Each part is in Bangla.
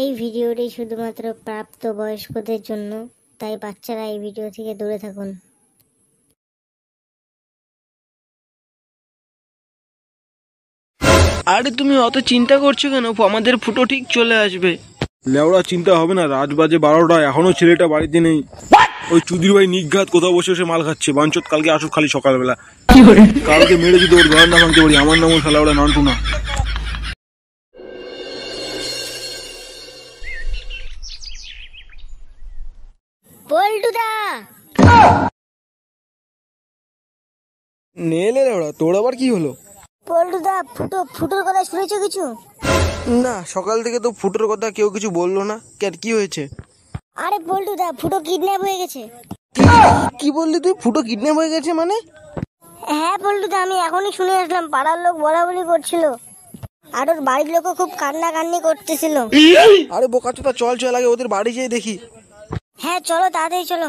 এই ভিডিওটি শুধুমাত্র প্রাপ্তবয়স্কদের জন্য, তাই বাচ্চারা এই ভিডিও থেকে দূরে থাকুন। আরে তুমি অত চিন্তা করছো কেন? আমাদের ফুটো ঠিক চলে আসবে। লেওড়া চিন্তা হবে না, রাত বাজে 12টা, এখনো ছেলেটা বাড়িতে নেই। ওই চুদির ভাই নিঘাত কোথাও বসে বসে মাল খাচ্ছে। বাঞ্চত কালকে আসুক খালি সকালবেলা। কালকে মেরে যদি ওর ঘর না ভাঙতে পারি, আমার নামও খেলা ওরা নান্টু না। পল্টুদা নেলে লেওড়া, তোর আবার কি হলো? পল্টুদা ফুটোর কথা শুনেছো কিছু? না, সকাল থেকে তো ফুটোর কথা কেউ কিছু বললো না। কেন, কি হয়েছে? আরে পল্টুদা, ফুটো কিডন্যাপ হয়ে গেছে। কি বললি তুই? ফুটো কিডন্যাপ হয়ে গেছে মানে? হ্যাঁ পল্টুদা, আমি এখনই শুনে আসলাম। পাড়ার লোক বলাবলি করছিল, আর ওর বাড়ির লোকও খুব কান্নাকান্নি করতেছিল। আরে বোকাচোদা, চল চল আগে ওদের বাড়ি যেয়ে দেখি। হ্যাঁ চলো, তাড়াতাড়ি চলো।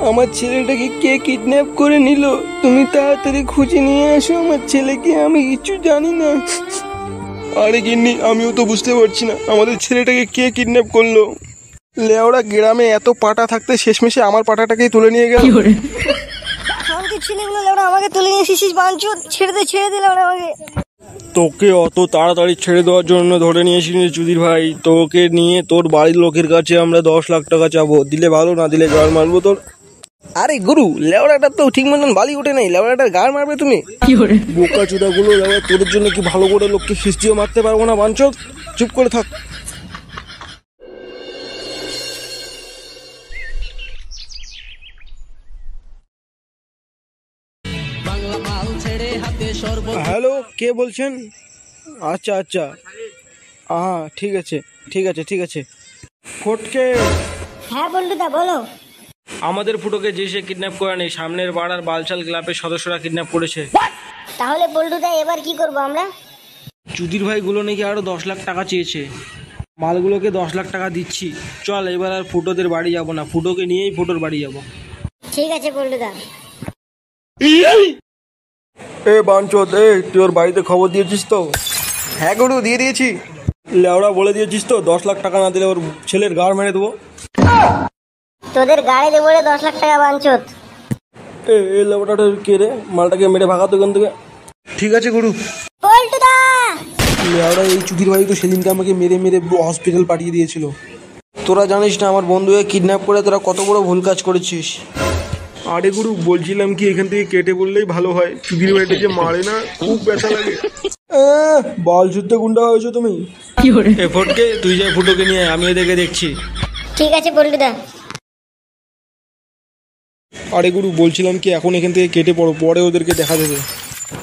আমার ছেলেটাকে কে কিডন্যাপ করে নিল? তুমি তাড়াতাড়ি খুঁজে নিয়ে এসো আমার ছেলেকে, আমি কিছু জানি না। আরে গিন্নি, আমিও তো বুঝতে পারছি না আমাদের ছেলেটাকে কে কিডন্যাপ করলো। লেওড়া, গ্রামে এত পাটা থাকতে শেষমেশে আমার পাটাটাকেই তুলে নিয়ে গেল। আমাদের ছেলেগুলো লেওড়া আমাকে তুলে নিয়ে এসেছিস বাঞ্চুদ, ছেড়ে দে লেওড়া আমাকে। তোকে অত তাড়াতাড়ি ছেড়ে দেওয়ার জন্য ধরে নিয়ে এসেছি চুদির ভাই। তোকে নিয়ে তোর বাড়ির লোকের কাছে আমরা 10 লাখ টাকা চাবো। দিলে ভালো, না দিলে গাড় মারবো তোর। আরে গুরু, লেওড়াটা তো ঠিক মতন বালি ওঠে নাই, লেওড়াটার গাড় মারবে তুমি? বোকা চুদা গুলো, তোর জন্য কি ভালো করে লোককে খিস্তিও মারতে পারবো না বাঞ্চক? চুপ করে থাক। হ্যালো, কে বলছেন? আচ্ছা আচ্ছা, হ্যাঁ ঠিক আছে। ফটকে, হ্যাঁ পল্টুদা বলো। আমাদের ফুটোকে যে সে কিডন্যাপ করে নেই, সামনের পাড়ার বালছাল ক্লাবের সদস্যরা কিডন্যাপ করেছে। তাহলে পল্টুদা এবার কি করবো আমরা? চুদির ভাইগুলো নাকি আরো 10 লাখ টাকা চেয়েছে। মালগুলোকে 10 লাখ টাকা দিচ্ছি। চল এবার আর ফুটোদের বাড়ি যাব না, ফুটোকে নিয়েই ফুটোর বাড়ি যাব। ঠিক আছে পল্টুদা। এ বাঞ্চদ, তুই ওর বাড়িতে খবর দিয়েছিস তো? হ্যাঁ গুরু, দিয়ে দিয়েছি। লেওড়া, বলে দিয়েছিস তো 10 লাখ টাকা না দিলে ওর ছেলের গাড় মেরে দেবো। তোদের গাড়ি দেবো 10 লাখ টাকা বাঞ্চত। এ লেওড়াটা কে রে? মালটাকে মেরে ভাগাতো এখান থেকে। ঠিক আছে গুরু। পল্টুদা লেওড়া, এই চুদির ভাই তো সেদিনকে আমাকে মেরে হসপিটাল পাঠিয়ে দিয়েছিল। তোরা জানিস না আমার বন্ধুকে কিডন্যাপ করে তোরা কত বড় ভুল কাজ করেছিস। আরে গুরু, বলছিলাম কি এখান থেকে কেটে বললেই ভালো হয়। চুদির ভাইটা যে মারে না, খুব ব্যথা লাগে। বল যুদ্ধে গুন্ডা হয়েছো তুমি। এ ফটকে, তুই যা ফুটোকে নিয়ে, আমি এদেরকে দেখছি। ঠিক আছে পল্টুদা। আরে গুরু, বলছিলাম কি এখন এখান থেকে কেটে পড়ো, পরে ওদেরকে দেখা দেবে।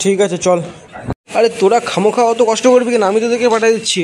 ঠিক আছে চল। আরে তোরা খামোখা অত কষ্ট করবি কেন? আমি তোদেরকে পাঠিয়ে দিচ্ছি।